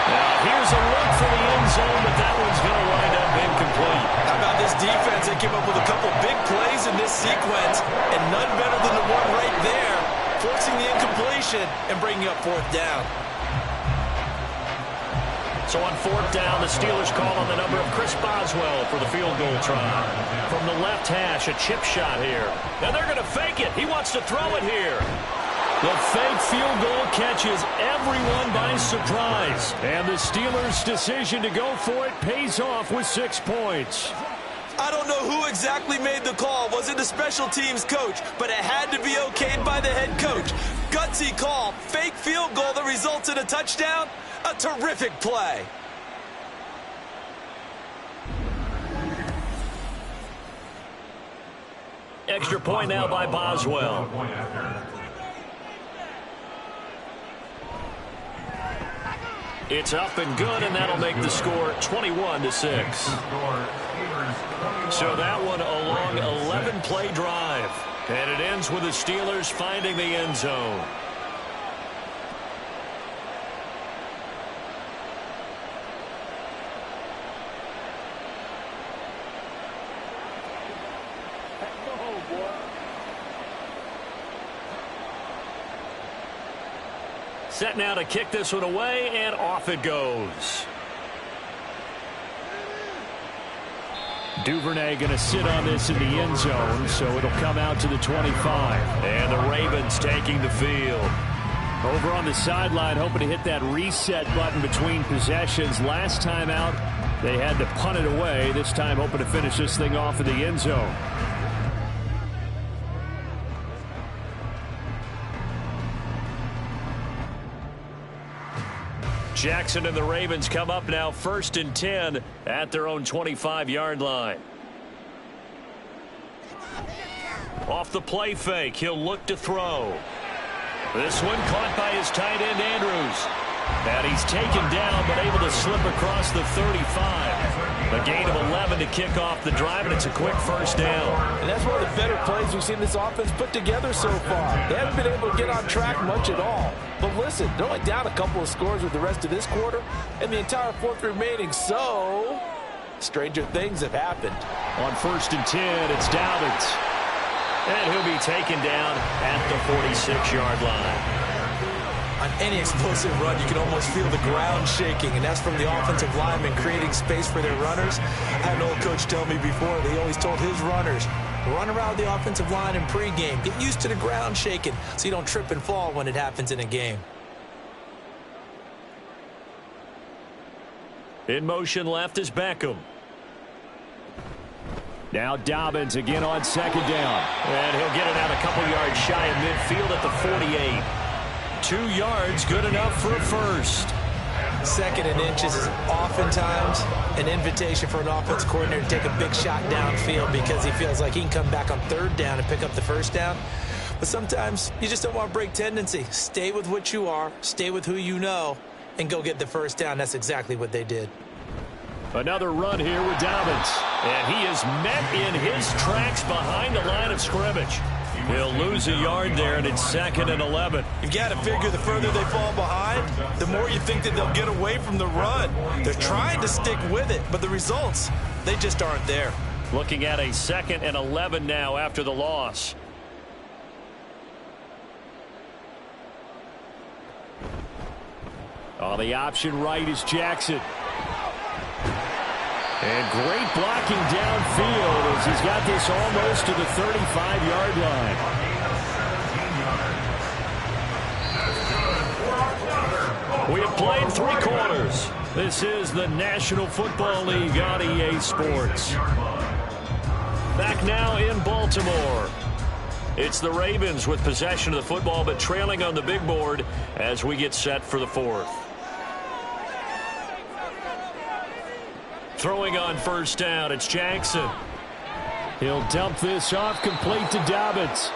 Now, here's a look for the end zone, but that one's going to wind up incomplete. How about this defense? They came up with a couple big plays in this sequence, and none better than the one right there, forcing the incompletion and bringing up 4th down. So on 4th down, the Steelers call on the number of Chris Boswell for the field goal try. From the left hash, a chip shot here. And they're going to fake it. He wants to throw it here. The fake field goal catches everyone by surprise. And the Steelers' decision to go for it pays off with 6 points. I don't know who exactly made the call. Was it the special teams coach? But it had to be okayed by the head coach. Gutsy call. Fake field goal that results in a touchdown. A terrific play. Extra point now by Boswell. It's up and good, and that'll make the score 21-6. So that one a long 11-play drive. And it ends with the Steelers finding the end zone. Set now to kick this one away, and off it goes. Duvernay going to sit on this in the end zone, so it'll come out to the 25. And the Ravens taking the field. Over on the sideline, hoping to hit that reset button between possessions. Last time out, they had to punt it away. This time, hoping to finish this thing off in the end zone. Jackson and the Ravens come up now 1st and 10 at their own 25-yard line. Off the play fake, he'll look to throw. This one caught by his tight end, Andrews. And he's taken down, but able to slip across the 35. A gain of 11 to kick off the drive, and it's a quick first down. And that's one of the better plays we've seen this offense put together so far. They haven't been able to get on track much at all. But listen, they're only down a couple of scores with the rest of this quarter, and the entire fourth remaining, so stranger things have happened. On 1st and 10, it's Dobbins. And he'll be taken down at the 46-yard line. On any explosive run, you can almost feel the ground shaking, and that's from the offensive linemen creating space for their runners. I had an old coach tell me before, they always told his runners, run around the offensive line in pregame. Get used to the ground shaking so you don't trip and fall when it happens in a game. In motion left is Beckham. Now Dobbins again on 2nd down. And he'll get it out a couple yards shy of midfield at the 48. 2 yards, good enough for a first. 2nd and inches is oftentimes an invitation for an offense coordinator to take a big shot downfield because he feels like he can come back on 3rd down and pick up the first down. But sometimes you just don't want to break tendency. Stay with what you are, stay with who you know, and go get the first down. That's exactly what they did. Another run here with Dobbins. And he is met in his tracks behind the line of scrimmage. He'll lose a yard there, and it's 2nd and 11. You've got to figure the further they fall behind, the more you think that they'll get away from the run. They're trying to stick with it, but the results, they just aren't there. Looking at a 2nd and 11 now after the loss. Oh, the option right is Jackson. And great blocking downfield as he's got this almost to the 35-yard line. We have played 3 quarters. This is the National Football League on EA Sports. Back now in Baltimore. It's the Ravens with possession of the football, but trailing on the big board as we get set for the 4th. Throwing on 1st down, it's Jackson. He'll dump this off complete to Dobbins.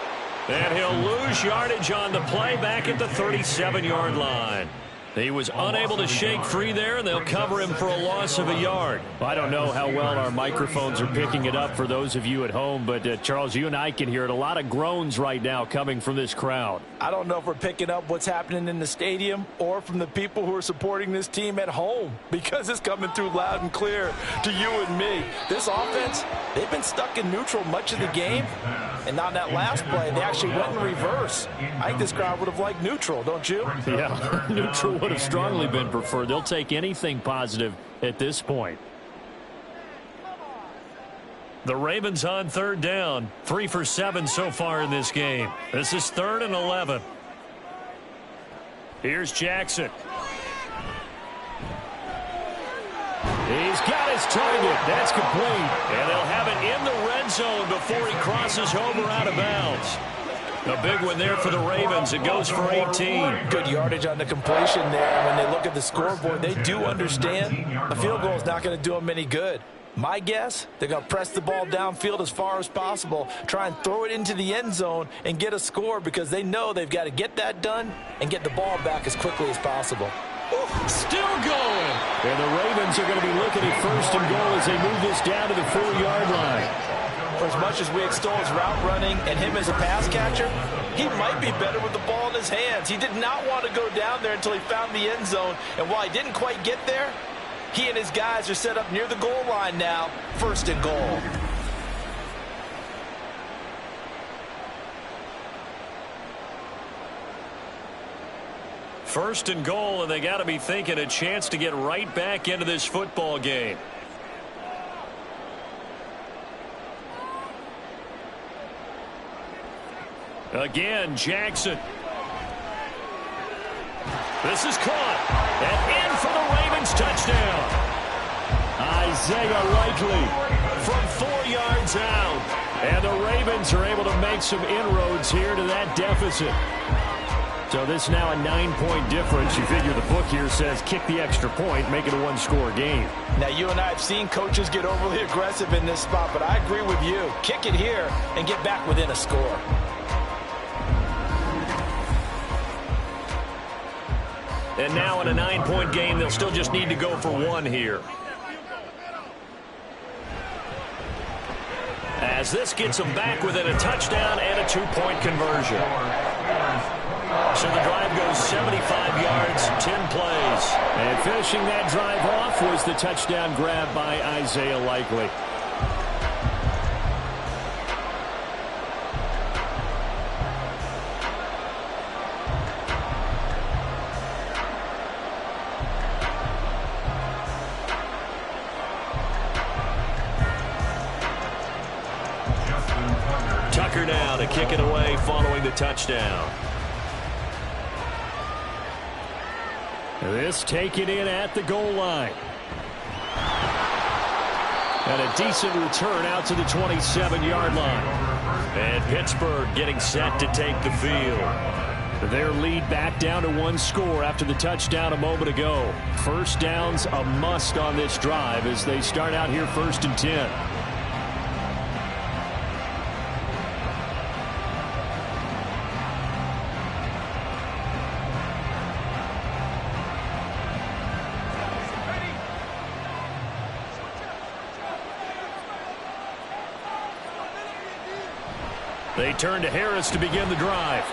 And he'll lose yardage on the play back at the 37-yard line. He was unable to shake free there, and they'll cover him for a loss of a yard. I don't know how well our microphones are picking it up for those of you at home, but Charles, you and I can hear it. A lot of groans right now coming from this crowd. I don't know if we're picking up what's happening in the stadium or from the people who are supporting this team at home, because it's coming through loud and clear to you and me. This offense, they've been stuck in neutral much of the game, and on that last play, they actually went in reverse. I think this crowd would have liked neutral, don't you? Yeah, neutral would have strongly been preferred. They'll take anything positive at this point. The Ravens on 3rd down. 3 for 7 so far in this game. This is 3rd and 11. Here's Jackson. He's got his target. That's complete. And they'll have it in the red zone before he crosses over out of bounds. A big one there for the Ravens. It goes for 18. Good yardage on the completion there. When they look at the scoreboard, they do understand a field goal is not going to do them any good. My guess, they're going to press the ball downfield as far as possible, try and throw it into the end zone and get a score, because they know they've got to get that done and get the ball back as quickly as possible. Still going. And the Ravens are going to be looking at 1st and goal as they move this down to the 4-yard line. For as much as we extol his route running and him as a pass catcher, he might be better with the ball in his hands. He did not want to go down there until he found the end zone. And while he didn't quite get there, he and his guys are set up near the goal line now. 1st and goal. First and goal, and they got to be thinking a chance to get right back into this football game. Again, Jackson. This is caught. And in for the Ravens touchdown. Isaiah Likely from 4 yards out. And the Ravens are able to make some inroads here to that deficit. So this now a 9-point difference. You figure the book here says kick the extra point, make it a one-score game. Now, you and I have seen coaches get overly aggressive in this spot, but I agree with you. Kick it here and get back within a score. And now in a 9-point game, they'll still just need to go for one here. As this gets them back within a touchdown and a 2-point conversion. So the drive goes 75 yards, 10 plays. And finishing that drive off was the touchdown grab by Isaiah Likely. Tucker now to kick it away following the touchdown. This taken in at the goal line. And a decent return out to the 27-yard line. And Pittsburgh getting set to take the field. Their lead back down to 1 score after the touchdown a moment ago. First down's a must on this drive as they start out here 1st and 10. They turn to Harris to begin the drive.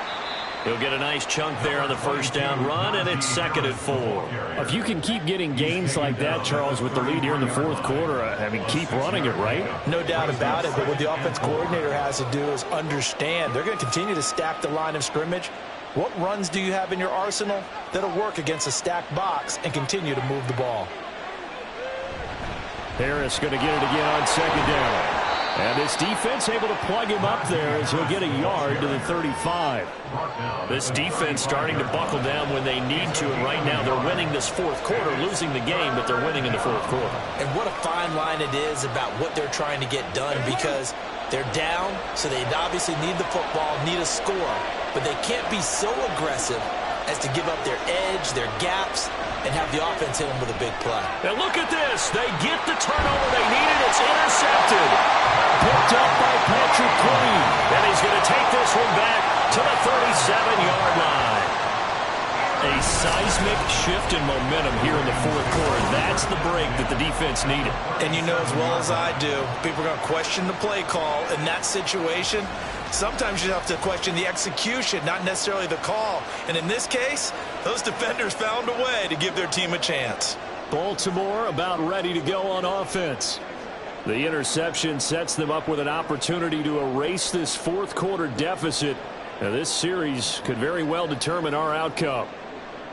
He'll get a nice chunk there on the first down run, and it's 2nd and 4. If you can keep getting gains like that, Charles, with the lead here in the 4th quarter, I mean, keep running it, right? No doubt about it, but what the offense coordinator has to do is understand. They're going to continue to stack the line of scrimmage. What runs do you have in your arsenal that'll work against a stacked box and continue to move the ball? Harris going to get it again on 2nd down. And this defense able to plug him up there as he'll get a yard to the 35. This defense starting to buckle down when they need to, and right now they're winning this 4th quarter, losing the game, but they're winning in the 4th quarter. And what a fine line it is about what they're trying to get done, because they're down, so they obviously need the football, need a score, but they can't be so aggressive as to give up their edge, their gaps, and have the offense hit them with a big play. And look at this. They get the turnover they needed. It's intercepted. Picked up by Patrick Queen. And he's going to take this one back to the 37-yard line. A seismic shift in momentum here in the 4th quarter. That's the break that the defense needed. And you know as well as I do, people are going to question the play call in that situation. Sometimes you have to question the execution, not necessarily the call. And in this case, those defenders found a way to give their team a chance. Baltimore about ready to go on offense. The interception sets them up with an opportunity to erase this 4th quarter deficit. Now, this series could very well determine our outcome.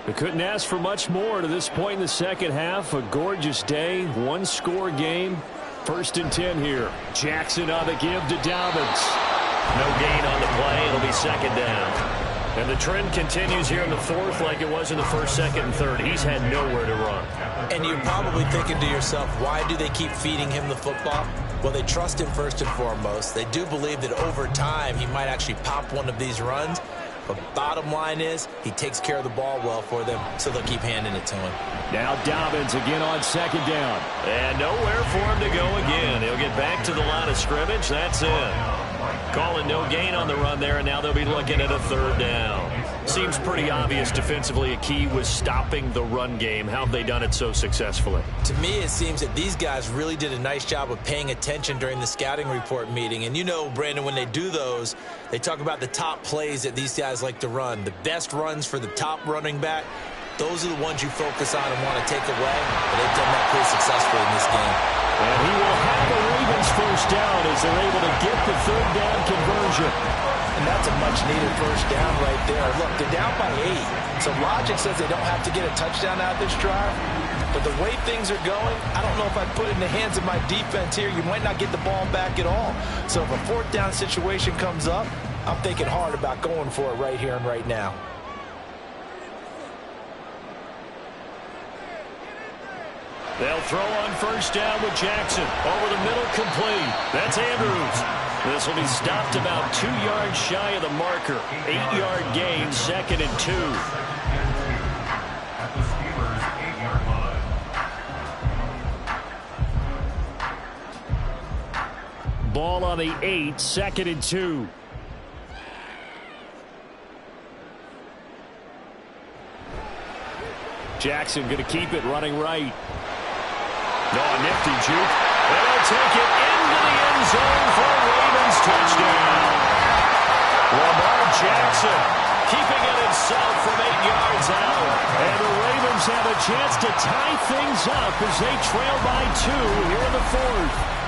We couldn't ask for much more to this point in the 2nd half. A gorgeous day, 1-score game. 1st and 10 here. Jackson on the give to Dobbins. No gain on the play. It'll be 2nd down. And the trend continues here in the 4th like it was in the 1st, 2nd, and 3rd. He's had nowhere to run. And you're probably thinking to yourself, why do they keep feeding him the football? Well, they trust him first and foremost. They do believe that over time he might actually pop one of these runs. But bottom line is he takes care of the ball well for them, so they'll keep handing it to him. Now Dobbins again on 2nd down. And nowhere for him to go again. He'll get back to the line of scrimmage. That's it. Calling no gain on the run there, and now they'll be looking at a 3rd down. Seems pretty obvious defensively a key was stopping the run game. How have they done it so successfully? To me, it seems that these guys really did a nice job of paying attention during the scouting report meeting. And you know, Brandon, when they do those, they talk about the top plays that these guys like to run. The best runs for the top running back, those are the ones you focus on and want to take away. And they've done that pretty successfully in this game. And he will have the Ravens 1st down as they're able to get the 3rd down conversion. And that's a much-needed 1st down right there. Look, they're down by 8. So logic says they don't have to get a touchdown out of this drive. But the way things are going, I don't know if I'd put it in the hands of my defense here. You might not get the ball back at all. So if a 4th down situation comes up, I'm thinking hard about going for it right here and right now. They'll throw on first down with Jackson. Over the middle, complete. That's Andrews. This will be stopped about 2 yards shy of the marker. 8-yard gain, 2nd and 2. At the Steelers' 8-yard line. Ball on the 8, 2nd and 2. Jackson going to keep it running right. No, nifty juke. And they'll take it into the end zone for a Ravens touchdown. Lamar Jackson keeping it himself from 8 yards out. And the Ravens have a chance to tie things up as they trail by 2 here in the 4th.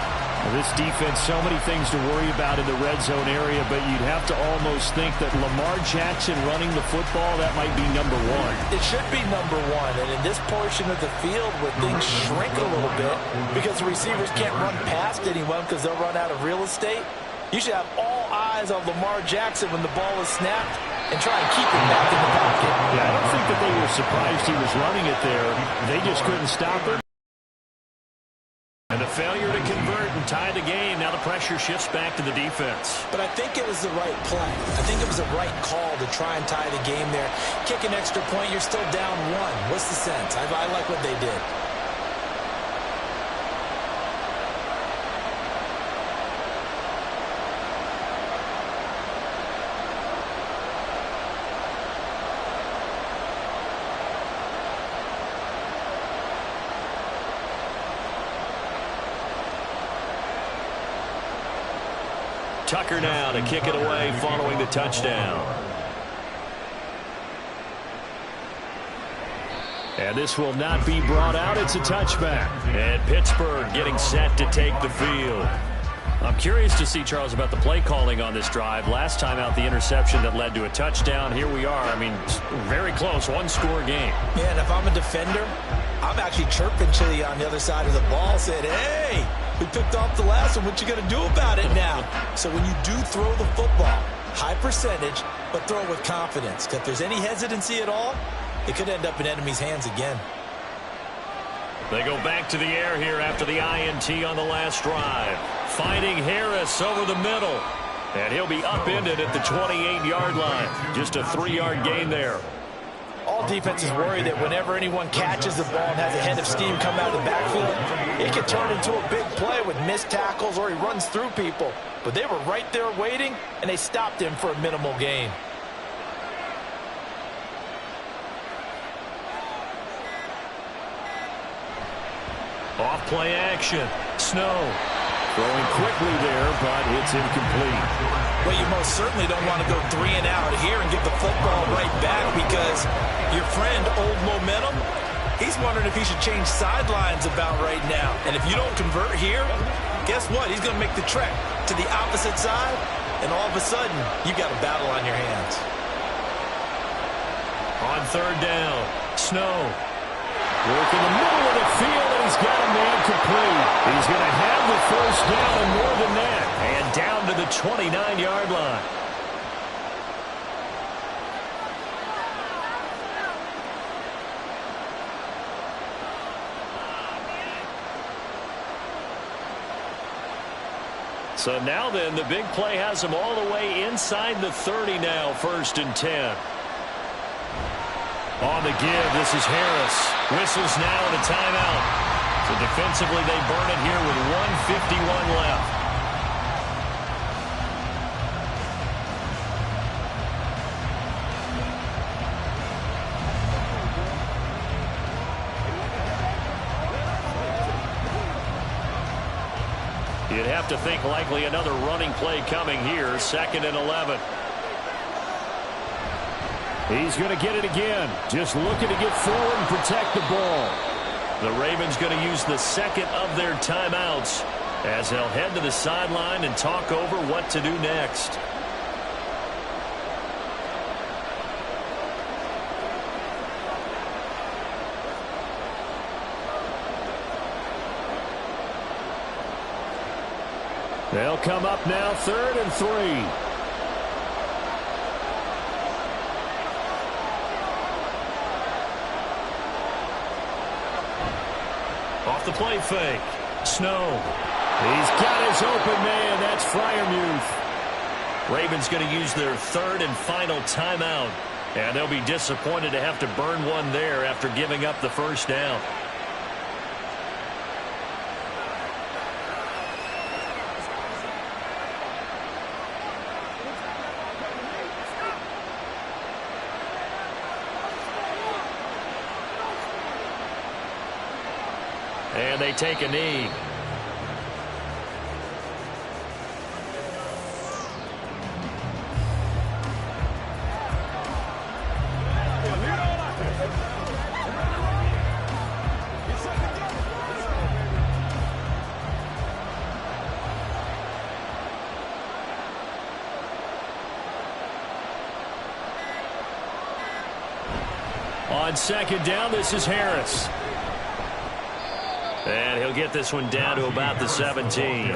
This defense, so many things to worry about in the red zone area, but you'd have to almost think that Lamar Jackson running the football, that might be number 1. It should be number 1, and in this portion of the field where things shrink a little bit because the receivers can't run past anyone because they'll run out of real estate, you should have all eyes on Lamar Jackson when the ball is snapped and try and keep him back in the pocket. Yeah, I don't think that they were surprised he was running it there. They just couldn't stop him. And the failure to convert and tie the game. Now the pressure shifts back to the defense. But I think it was the right play. I think it was the right call to try and tie the game there. Kick an extra point, you're still down 1. What's the sense? I like what they did. Tucker now to kick it away following the touchdown. And this will not be brought out. It's a touchback. And Pittsburgh getting set to take the field. I'm curious to see, Charles, about the play calling on this drive. Last time out, the interception that led to a touchdown. Here we are. I mean, very close, 1-score game. Yeah, and if I'm a defender, I'm actually chirping to you on the other side of the ball, saying, hey, we picked off the last one. What you going to do about it now? So when you do throw the football, high percentage, but throw it with confidence. Because if there's any hesitancy at all, it could end up in enemy's hands again. They go back to the air here after the INT on the last drive. Finding Harris over the middle. And he'll be upended at the 28-yard line. Just a 3-yard gain there. All defenses worry that whenever anyone catches the ball and has a head of steam come out of the backfield, it can turn into a big play with missed tackles or he runs through people. But they were right there waiting, and they stopped him for a minimal gain. Off play action. Snow. Throwing quickly there, but it's incomplete. Well, you most certainly don't want to go 3 and out here and give the football right back because your friend, Old Momentum, he's wondering if he should change sidelines about right now. And if you don't convert here, guess what? He's going to make the trek to the opposite side, and all of a sudden, you got a battle on your hands. On 3rd down, Snow. Work in the middle of the field, and he's got a man complete. He's going to have the first down and more than that. And down to the 29-yard line. So now then, the big play has him all the way inside the 30 now, 1st and 10. On the give, this is Harris. Whistles now and a timeout. So defensively, they burn it here with 1:51 left. You'd have to think likely another running play coming here, 2nd and 11. He's going to get it again. Just looking to get forward and protect the ball. The Ravens going to use the 2nd of their timeouts as they'll head to the sideline and talk over what to do next. They'll come up now 3rd and 3. off the play fake. Snow. He's got his open man. That's Freiermuth. Ravens going to use their third and final timeout. And they'll be disappointed to have to burn one there after giving up the first down. And they take a knee. On second down, this is Harris. And he'll get this one down to about the 17.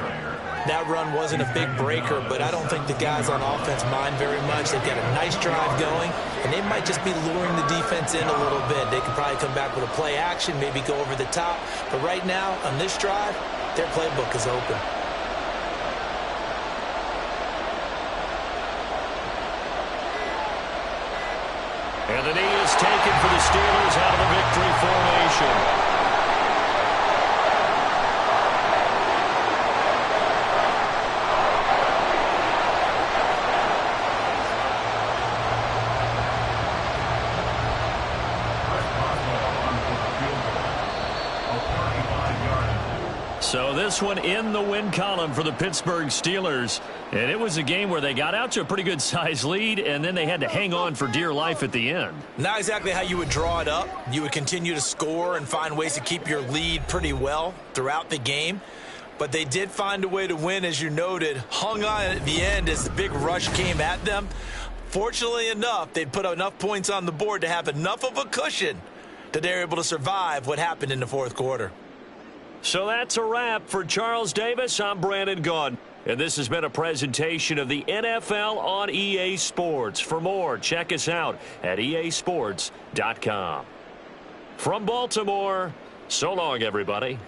That run wasn't a big breaker, but I don't think the guys on offense mind very much. They've got a nice drive going, and they might just be luring the defense in a little bit. They could probably come back with a play action, maybe go over the top. But right now, on this drive, their playbook is open. And the knee is taken for the Steelers out of the victory formation. So this one in the win column for the Pittsburgh Steelers. And it was a game where they got out to a pretty good size lead, and then they had to hang on for dear life at the end. Not exactly how you would draw it up. You would continue to score and find ways to keep your lead pretty well throughout the game. But they did find a way to win, as you noted. Hung on at the end as the big rush came at them. Fortunately enough, they put enough points on the board to have enough of a cushion that they're able to survive what happened in the fourth quarter. So that's a wrap for Charles Davis. I'm Brandon Gaudin. And this has been a presentation of the NFL on EA Sports. For more, check us out at easports.com. From Baltimore, so long, everybody.